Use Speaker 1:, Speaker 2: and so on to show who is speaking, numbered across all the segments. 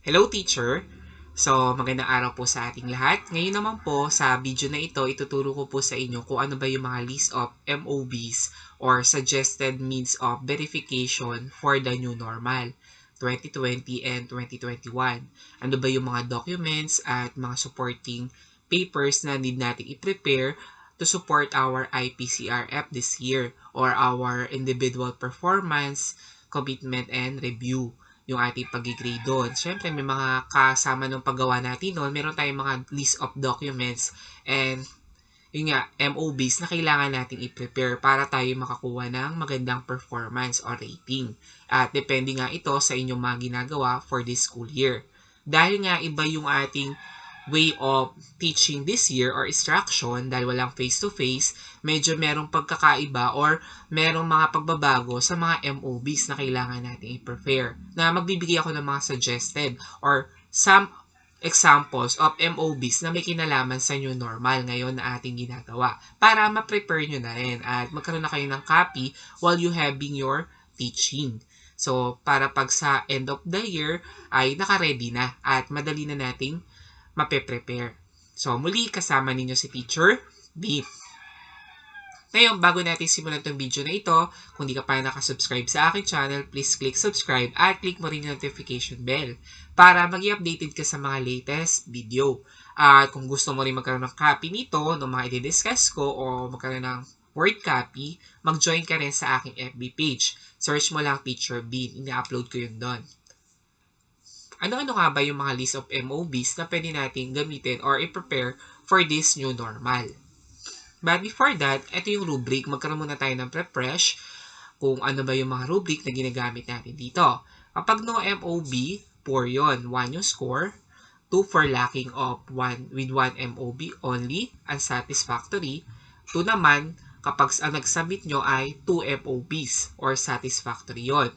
Speaker 1: Hello teacher! So, magandang araw po sa ating lahat. Ngayon naman po, sa video na ito, ituturo ko po sa inyo kung ano ba yung mga list of MOBs or suggested means of verification for the new normal 2020 and 2021. Ano ba yung mga documents at mga supporting papers na need natin i-prepare to support our IPCRF this year or our individual performance, commitment, and review yung ating pag-grade doon. Siyempre, may mga kasama ng paggawa natin doon. Meron tayong mga list of documents and yun nga, MOBs na kailangan natin i-prepare para tayo makakuha ng magandang performance or rating. At depende nga ito sa inyong mga ginagawa for this school year. Dahil nga iba yung ating way of teaching this year or instruction dahil walang face-to-face, medyo merong pagkakaiba or merong mga pagbabago sa mga MOBs na kailangan natin i-prepare. Na magbibigay ako ng mga suggested or some examples of MOBs na may kinalaman sa new normal ngayon na ating ginagawa para ma-prepare nyo na rin at magkaroon na kayo ng copy while you having your teaching. So, para pag sa end of the year ay naka-ready na at madali na nating mape-prepare. So, muli kasama ninyo si Teacher B. Ngayon, bago natin simulan itong video na ito, kung di ka pa nakasubscribe sa aking channel, please click subscribe at click mo rin yung notification bell para maging updated ka sa mga latest video. At kung gusto mo rin magkaroon ng copy nito, ng mga i-discuss ko o magkaroon ng word copy, mag-join ka rin sa aking FB page. Search mo lang Teacher B. Ina-upload ko yun doon. Ano-ano nga ba yung mga list of MOBs na pwede natin gamitin or i-prepare for this new normal? But before that, ito yung rubric. Magkaroon muna tayo ng refresh kung ano ba yung mga rubric na ginagamit natin dito. Kapag no MOB, 4 yun. 1 yung score. 2 for lacking of 1 with 1 MOB only, unsatisfactory. 2 naman, kapag ang nag-submit nyo ay 2 MOBs or satisfactory yon.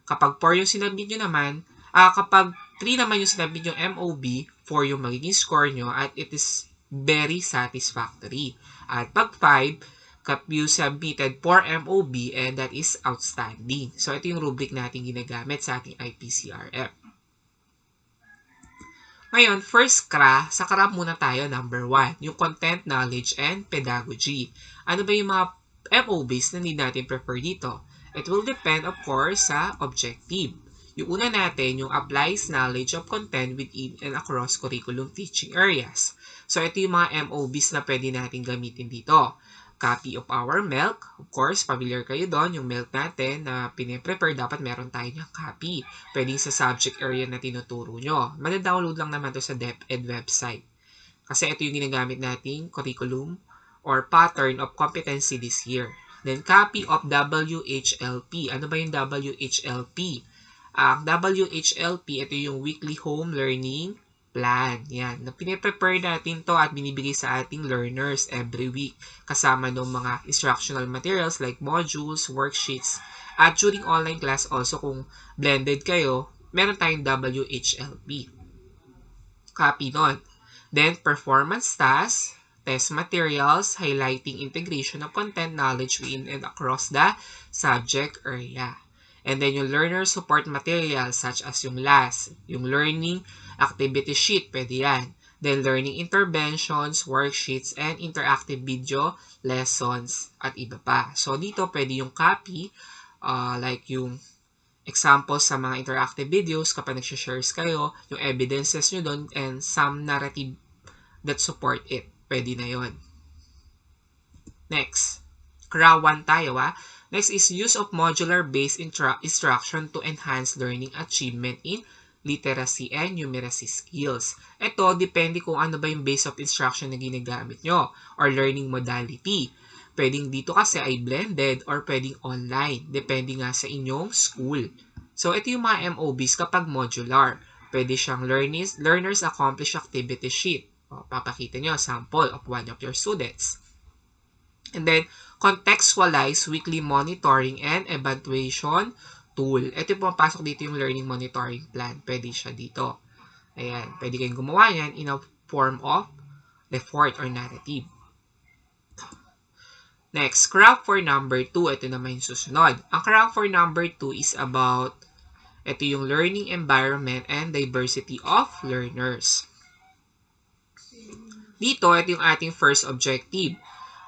Speaker 1: Kapag 4 yung sinubmit nyo naman, kapag 3 naman yung sinubmit yung MOB, 4 yung magiging score nyo at it is very satisfactory. At pag 5, you submitted 4 MOB and that is outstanding. So, ito yung rubric natin ginagamit sa ating IPCRF. Ngayon, first sa CRA muna tayo, number 1, yung content, knowledge, and pedagogy. Ano ba yung mga MOBs na need natin prepare dito? It will depend, of course, sa objective. Yung una natin, yung applies knowledge of content within and across curriculum teaching areas. So, ito yung mga MOBs na pwede natin gamitin dito. Copy of our milk. Of course, familiar kayo doon. Yung milk natin na piniprepare, dapat meron tayo niyang copy. Pwede sa subject area na tinuturo nyo. Madadownload lang naman to sa DepEd website. Kasi ito yung ginagamit nating curriculum or pattern of competency this year. Then, copy of WHLP. Ano ba yung WHLP? Ang WHLP, ito yung Weekly Home Learning Plan. Yan. Na piniprepare natin to at binibigay sa ating learners every week. Kasama ng mga instructional materials like modules, worksheets, at during online class also kung blended kayo, meron tayong WHLP. Copy nun. Then, performance tasks, test materials, highlighting integration of content knowledge within and across the subject area. And then yung learner support materials such as yung LAS, yung learning activity sheet, pwede yan. Then learning interventions, worksheets, and interactive video lessons at iba pa. So dito pwede yung copy, like yung examples sa mga interactive videos kapag nagsha-shares kayo, yung evidences nyo doon, and some narrative that support it. Pwede na yon. Next, CRA 1 tayo Next is use of modular-based instruction to enhance learning achievement in literacy and numeracy skills. Ito, depende kung ano ba yung base of instruction na ginagamit nyo or learning modality. Pwedeng dito kasi ay blended or pwedeng online. Depende nga sa inyong school. So, ito yung mga MOBs kapag modular. Pwede siyang learners accomplish activity sheet. Papakita nyo, sample of one of your students. And then, contextualize weekly monitoring and evaluation tool. Ito yung pumapasok dito yung learning monitoring plan. Pwede siya dito. Ayan, pwede kayong gumawa yan in a form of report or narrative. Next, craft for number 2. Ito naman yung susunod. Ang craft for number 2 is about Ito yung learning environment and diversity of learners. Dito, ito yung ating first objective.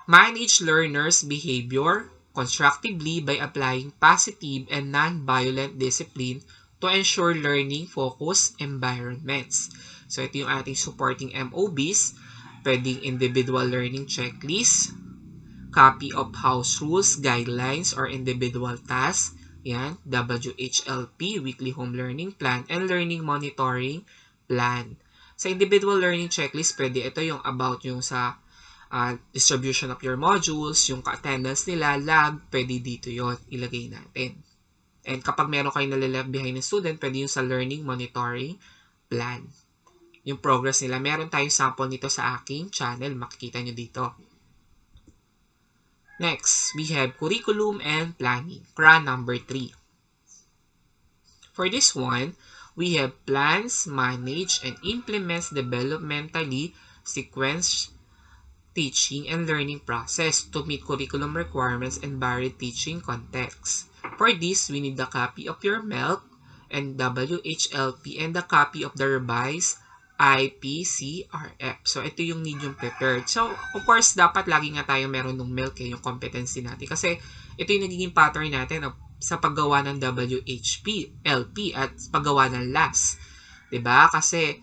Speaker 1: Manage learners' behavior constructively by applying positive and non-violent discipline to ensure learning-focused environments. So, ito yung ating supporting MOBs. Pwedeng individual learning checklist, copy of house rules, guidelines, or individual tasks. Yan, WHLP, Weekly Home Learning Plan, and Learning Monitoring Plan. Sa individual learning checklist, pwede ito yung about yung sa distribution of your modules, yung attendance nila, lab, pwede dito yon ilagay natin. And kapag meron kayong nalileft behind na student, pwede yung sa learning monitoring plan. Yung progress nila, meron tayong sample nito sa aking channel, makikita nyo dito. Next, we have curriculum and planning, CRA number 3. For this one, we have plans, manage, and implements developmentally sequence teaching and learning process to meet curriculum requirements and varied teaching contexts. For this, we need the copy of your MELC and WHLP and the copy of the revised IPCRF. So, ito yung need yung prepared. So, of course, dapat lagi nga tayo meron ng MELC, yung competency natin. Kasi, ito yung nagiging pattern natin sa paggawa ng WHP, LP, at paggawa ng LAS. Diba? Kasi,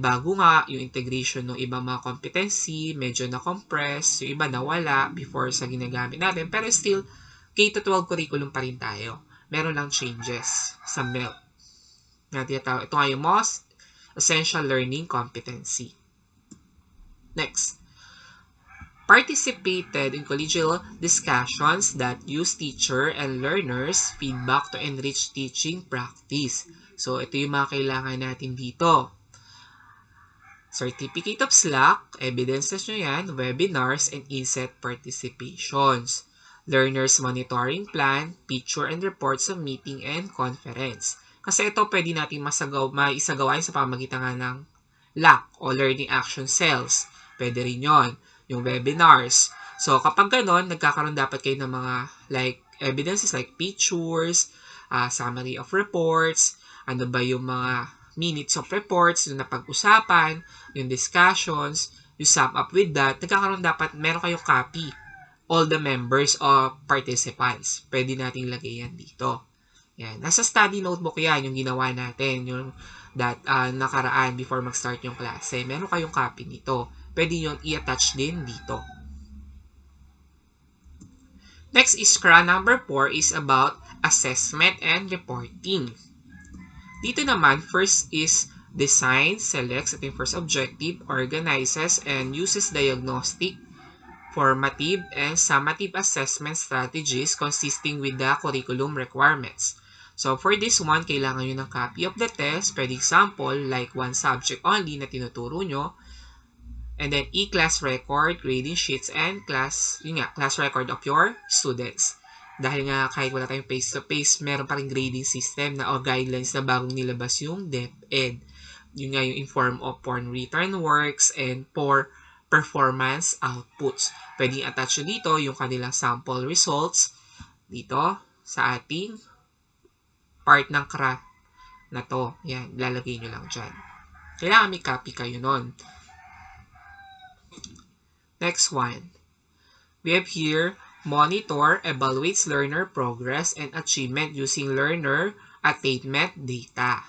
Speaker 1: bago nga, yung integration ng ibang mga competency, medyo na-compress, yung iba nawala before sa ginagamit natin. Pero still, K-12 curriculum pa rin tayo. Meron lang changes sa MELC. Ito nga yung most essential learning competency. Next. Participated in collegial discussions that use teacher and learners' feedback to enrich teaching practice. So, ito yung mga kailangan natin dito. Certificate of SLAC, evidences nyo yan, webinars, and ESET participations. Learners monitoring plan, picture and reports of meeting and conference. Kasi ito pwede natin maisagawa sa pamagitan ng LAC o Learning Action Cells. Pwede rin yon, yung webinars. So kapag ganon, nagkakaroon dapat kayo ng mga evidences like pictures, summary of reports, ano ba yung mga minutes of reports, yung napag-usapan, yung discussions, you sum up with that, nagkakaroon dapat, meron kayong copy. All the members or participants. Pwede natin lagay yan dito. Yan. Nasa study notebook yan, yung ginawa natin, yung nakaraan before mag-start yung klase. Meron kayong copy nito. Pwede yun i-attach din dito. Next is CRA number 4 is about assessment and reporting. Dito naman, first is design, selects, ito yung first objective, organizes, and uses diagnostic, formative, and summative assessment strategies consisting with the curriculum requirements. So, for this one, kailangan nyo ng copy of the test, pwedeng sample, like one subject only na tinuturo nyo, and then e-class record, grading sheets, and class record of your students. Dahil nga kahit wala tayong face-to-face, meron pa rin grading system o guidelines na bagong nilabas yung DepEd. Yun nga yung inform upon return works and for performance outputs. Pwedeng attach dito yung kanilang sample results dito sa ating part ng CRA na to. Yan, lalagay nyo lang dyan. Kailangan may copy kayo nun. Next one. We have here monitor, evaluates learner progress and achievement using learner attainment data.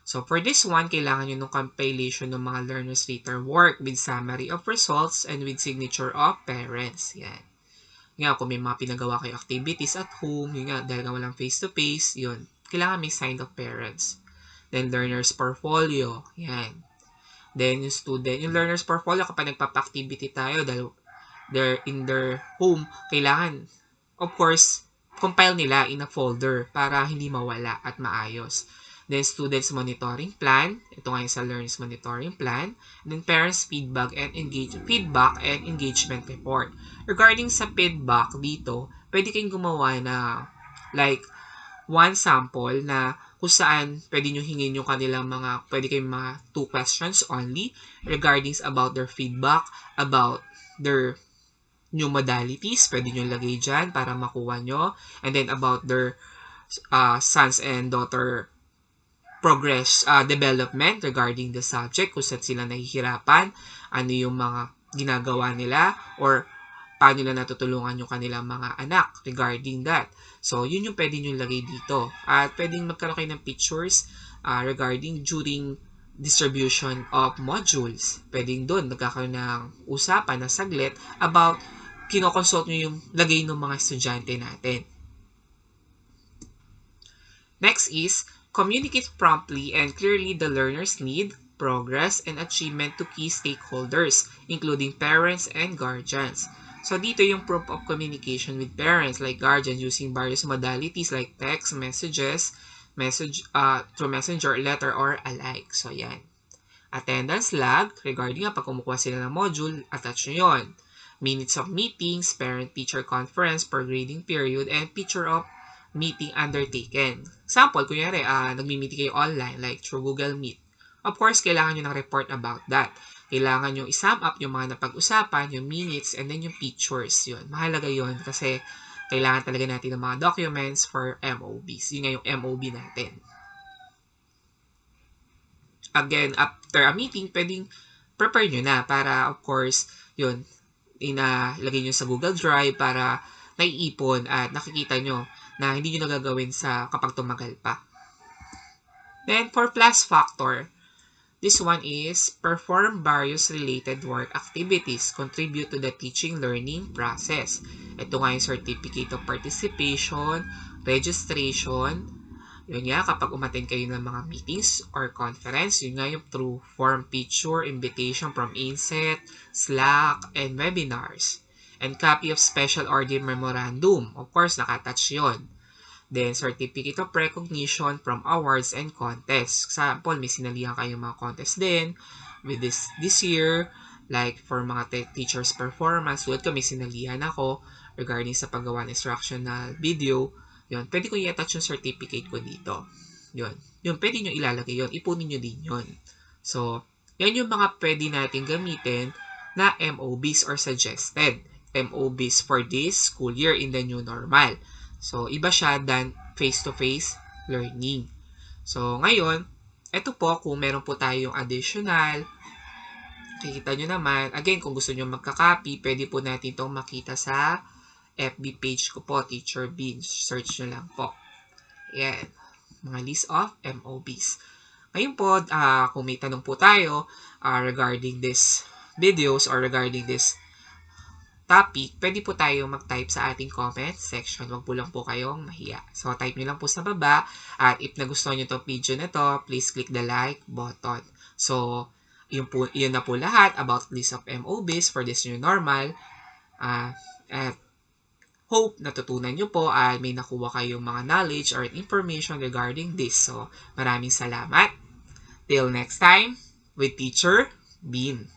Speaker 1: So, for this one, kailangan nyo ng compilation ng mga learners' later work with summary of results and with signature of parents. Yan. Nga, kung may mga pinagawa kayo activities at home, yun nga, dahil nga walang face-to-face, yun. Kailangan may sign of parents. Then, learner's portfolio. Yan. Then, yung learner's portfolio, kapag nagpapa-activity tayo, dahil they're in their home, kailangan, of course, compile nila in a folder para hindi mawala at maayos. Then, students monitoring plan. Ito nga yung sa learners monitoring plan. Then, parents feedback and engagement report. Regarding sa feedback dito, pwede kayong gumawa na one sample na kung saan pwede nyo hingin yung kanilang pwede kayong mga 2 questions only regarding about their feedback, about their new modalities, pwede nyo lagay dyan para makuha nyo. And then about their sons and daughter development regarding the subject, kung saan sila nahihirapan, ano yung mga ginagawa nila, or paano nila natutulungan yung kanilang mga anak regarding that. So, yun yung pwede nyo lagay dito. At pwedeng magkaroon kayo ng pictures regarding during distribution of modules. Pwedeng doon magkakaroon ng usapan na saglit about kinoconsult nyo yung lagay ng mga estudyante natin. Next is, communicate promptly and clearly the learner's need, progress, and achievement to key stakeholders, including parents and guardians. So, dito yung proof of communication with parents like guardians using various modalities like text, messages, through messenger, letter, or alike. So, yan. Attendance log, regarding pag kumukuha sila ng module, attach nyo yun. Minutes of meetings, parent-teacher conference per grading period, and picture of meeting undertaken. Example, kunyari, nagmi-meeting kayo online, like through Google Meet. Of course, kailangan nyo ng report about that. Kailangan nyo i-sum up yung mga napag-usapan, yung minutes, and then yung pictures. Yun. Mahalaga yun kasi kailangan talaga natin ng mga documents for MOBs. Yun nga yung MOB natin. Again, after a meeting, pwedeng prepare nyo na para, of course, yun, inalagay nyo sa Google Drive para naiipon at nakikita nyo na hindi nyo nagagawin sa kapag tumagal pa. Then, for plus factor, this one is perform various related work activities, contribute to the teaching-learning process. Ito nga yung certificate of participation, registration. Yun nga, kapag umattend kayo ng mga meetings or conference, yun nga yung through form picture, invitation from inset, Slack, and webinars. And copy of special order memorandum. Of course, nakatouch yun. Then, certificate of recognition from awards and contests. Example, may sinalihan kayong mga contest din with this year. Like, for mga teacher's performance, tulad ko, may sinalihan ako regarding sa paggawa ng instructional video. Yun, pwede ko i-attach yung certificate ko dito. Yun, pwede nyo ilalagay yun. Ipunin nyo din yun. So, yan yung mga pwede natin gamitin na MOBs or suggested. MOBs for this school year in the new normal. So, iba siya than face-to-face learning. So, ngayon, eto po, kung meron po tayong additional, kikita nyo naman, again, kung gusto nyo magka-copy, pwede po natin itong makita sa FB page ko po, Teacher Bean. Search nyo lang po. Yan. Mga list of MOBs. Ngayon po, kung may tanong po tayo regarding this videos or regarding this topic, pwede po tayo mag-type sa ating comment section. Huwag po lang po kayong mahiya. So, type nyo lang po sa baba. At if nagustuhan nyo itong video na to, please click the like button. So, yun na po lahat about list of MOBs for this new normal. At hope natutunan nyo po ay may nakuha kayong mga knowledge or information regarding this. So, maraming salamat. Till next time, with Teacher Bean.